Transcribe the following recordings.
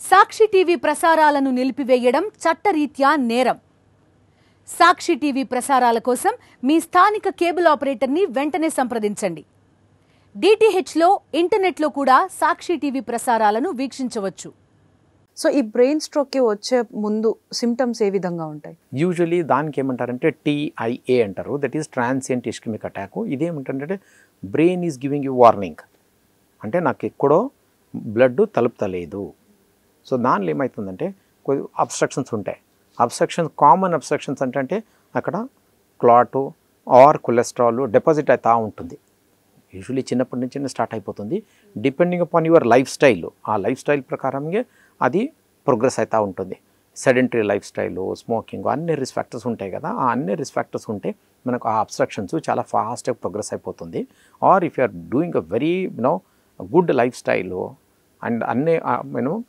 సాక్షి TV ప్రసారాలను నిలిపివేయడం చట్టరీత్యా నేరం. సాక్షి టీవీ ప్రసారాల కోసం మీ స్థానిక కేబుల్ ఆపరేటర్ని వెంటనే సంప్రదించండి. డిటిహెచ్లో, ఇంటర్నెట్లో కూడా సాక్షి టీవీ ప్రసారాలను వీక్షించవచ్చు. సో ఈ బ్రెయిన్ స్ట్రోక్ కి వచ్చే ముందు సిమ్టమ్స్ ఏ విధంగా ఉంటాయి? యూజువల్లీ దానికి ఏమంటారంటే TIA అంటారు, that is transient ischaemic attack. ఇదేమంటారంటే brain is giving you warning, అంటే నాకు ఎక్కడో బ్లడ్ తలుపుతలేదు. సో దానిలో ఏమవుతుందంటే కొద్ది అబ్స్ట్రక్షన్స్ ఉంటాయి. కామన్ అబ్స్ట్రక్షన్స్ అంటే అక్కడ క్లాటు ఆర్ కొలెస్ట్రాల్ డిపాజిట్ అవుతూ ఉంటుంది. యూజువల్లీ చిన్నప్పటి నుంచి స్టార్ట్ అయిపోతుంది. Depending upon your life style, ఆ లైఫ్ స్టైల్ ప్రకారంగా అది ప్రోగ్రెస్ అవుతూ ఉంటుంది. సెడెంటరీ లైఫ్ స్టైలు, స్మోకింగ్, అన్ని రిస్క్ ఫ్యాక్టర్స్ ఉంటాయి కదా. ఆ అన్ని రిస్క్ ఫ్యాక్టర్స్ ఉంటే మనకు ఆ అబ్స్ట్రక్షన్స్ చాలా ఫాస్ట్గా ప్రోగ్రెస్ అయిపోతుంది. Or if you are doing a very good lifestyle and అన్నీ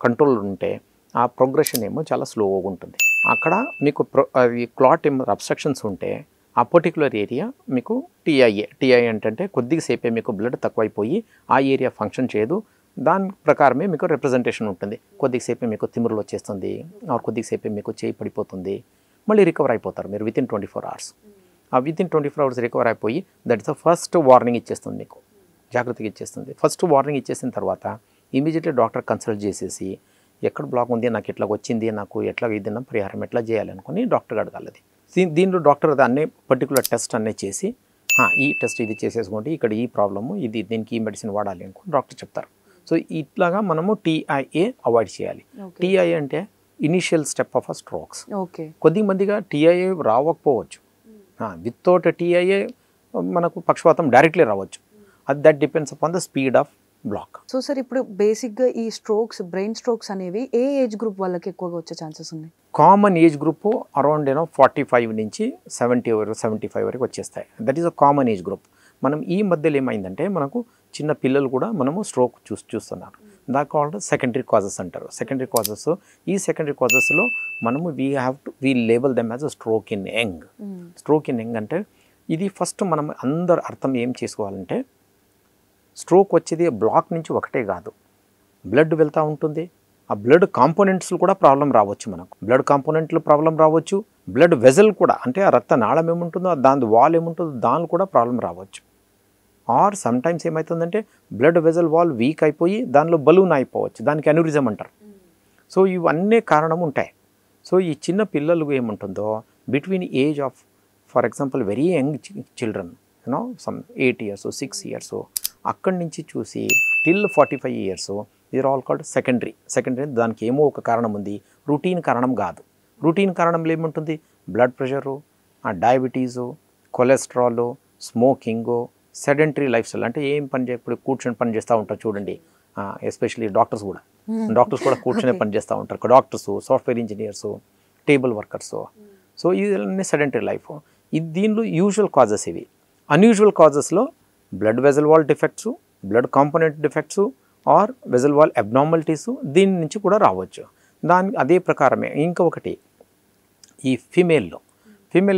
కంట్రోల్ ఉంటే ఆ ప్రోగ్రెషన్ ఏమో చాలా స్లోగా ఉంటుంది. అక్కడ మీకు అది క్లాట్ ఏమో అబ్స్ట్రక్షన్స్ ఉంటే ఆ పర్టికులర్ ఏరియా మీకు టిఐ అంటే కొద్దిగా సేపే మీకు బ్లడ్ తక్కువైపోయి ఆ ఏరియా ఫంక్షన్ చేయదు. దాని ప్రకారమే మీకు రిప్రజెంటేషన్ ఉంటుంది. కొద్దిసేపే మీకు తిమ్మురులు వచ్చేస్తుంది, కొద్దిసేపే మీకు చేయి పడిపోతుంది, మళ్ళీ రికవర్ అయిపోతారు మీరు వితిన్ 24 hours. ఆ వితిన్ 24 hours రికవర్ అయిపోయి that is the first warning ఇచ్చేస్తుంది, మీకు జాగ్రత్తగా ఇచ్చేస్తుంది. ఫస్ట్ వార్నింగ్ ఇచ్చేసిన తర్వాత ఇమీడియట్లీ డాక్టర్ కన్సల్ట్ చేసేసి ఎక్కడ బ్లాక్ ఉంది, నాకు ఎట్లా వచ్చింది, నాకు ఎట్లా ఇది పరిహారం ఎట్లా చేయాలి అనుకుని డాక్టర్ అడగాలి. అది దీనిలో డాక్టర్ అన్నీ పర్టికులర్ టెస్ట్ అన్నీ చేసి ఈ టెస్ట్ ఇది చేసేసుకోండి, ఇక్కడ ఈ ప్రాబ్లము ఇది, దీనికి ఈ మెడిసిన్ వాడాలి అనుకుని డాక్టర్ చెప్తారు. సో ఇట్లాగా మనము TIA అవాయిడ్ చేయాలి. TIA అంటే initial step of a strokes. కొద్ది మందిగా TIA రావకపోవచ్చు, వితౌట్ TIA మనకు పక్షవాతం డైరెక్ట్లీ రావచ్చు. అది that depends upon the speed of block. So sir ఇప్పుడు బేసిక్గా ఈ స్ట్రోక్స్, బ్రెయిన్ స్ట్రోక్స్ అనేవి ఏ ఏజ్ గ్రూప్ వాళ్ళకి ఎక్కువగా వచ్చే ఛాన్సెస్ ఉన్నాయి? కామన్ ఏజ్ గ్రూప్ అరౌండ్ 45 నుంచి 75 వరకు వచ్చేస్తాయి. That is a common age group. మనం ఈ మధ్యలో ఏమైందంటే మనకు చిన్న పిల్లలు కూడా మనము స్ట్రోక్ చూస్తున్నారు. దాని కాల్డ్ సెకండరీ కాజెస్ అంటారు. సెకండరీ కాజెస్, ఈ సెకండరీ కాజెస్లో మనము we label them as a stroke in young. Stroke in young అంటే ఇది ఫస్ట్ మనం అందరు అర్థం ఏం చేసుకోవాలంటే స్ట్రోక్ వచ్చేది బ్లాక్ నుంచి ఒకటే కాదు, బ్లడ్ వెళ్తూ ఉంటుంది. ఆ బ్లడ్ కాంపోనెంట్స్లో కూడా ప్రాబ్లం రావచ్చు. మనకు బ్లడ్ కాంపోనెంట్లో ప్రాబ్లం రావచ్చు. బ్లడ్ వెజల్ కూడా, అంటే ఆ రక్త నాళం ఏముంటుందో దాని వాల్ ఏముంటుందో దానిలో కూడా ప్రాబ్లం రావచ్చు. ఆర్ సమ్టైమ్స్ ఏమవుతుందంటే బ్లడ్ వెజల్ వాల్ వీక్ అయిపోయి దానిలో బలూన్ అయిపోవచ్చు, దానికి అన్యూరిజం అంటారు. సో ఇవన్నీ కారణం ఉంటాయి. సో ఈ చిన్న పిల్లలు ఏముంటుందో between age of for example very young children some 8 years 6 years అక్కడి నుంచి చూసి till 45 years they're all called secondary. దానికి ఏమో ఒక కారణం ఉంది, రొటీన్ కారణం కాదు. రొటీన్ కారణంలో ఏముంటుంది? Blood pressure, diabetes, cholesterol, smoking, sedentary life style, అంటే ఏం పని చేయకపోతే కూర్చొని పని చేస్తూ ఉంటారు చూడండి. ఎస్పెషలీ డాక్టర్స్ కూడా కూర్చొని పని చేస్తూ ఉంటారు. Doctors, software engineers, table workers. So ఇవన్నీ సెడెంటరీ లైఫ్. దీనిలో యూజువల్ కాజెస్ ఇవి. అన్యూజువల్ కాజెస్లో blood vessel wall defects, blood component defects or vessel wall abnormalities దీని నుంచి కూడా రావచ్చు. అదే ప్రకారమే ఇంకొకటి ఈ ఫీమేల్లో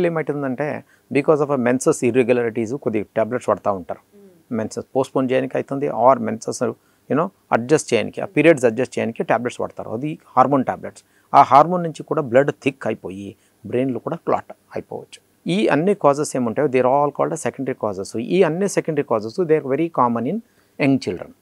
ఏమవుతుందంటే బికాస్ ఆఫ్ మెన్సెస్ ఇర్రెగ్యులారిటీస్ కొద్దిగా ట్యాబ్లెట్స్ వాడుతూ ఉంటారు. మెన్సెస్ పోస్ట్పోన్ చేయడానికి అవుతుంది, ఆర్ మెన్సెస్ అడ్జస్ట్ చేయడానికి, ఆ పీరియడ్స్ అడ్జస్ట్ చేయడానికి ట్యాబ్లెట్స్ వాడతారు. అది హార్మోన్ ట్యాబ్లెట్స్. ఆ హార్మోన్ నుంచి కూడా బ్లడ్ థిక్ అయిపోయి బ్రెయిన్లో కూడా క్లాట్ అయిపోవచ్చు. ఈ అన్ని కాజెస్ ఏముంటాయో they are all called secondary causes. ఈ అన్ని secondary causes they are very common in young children.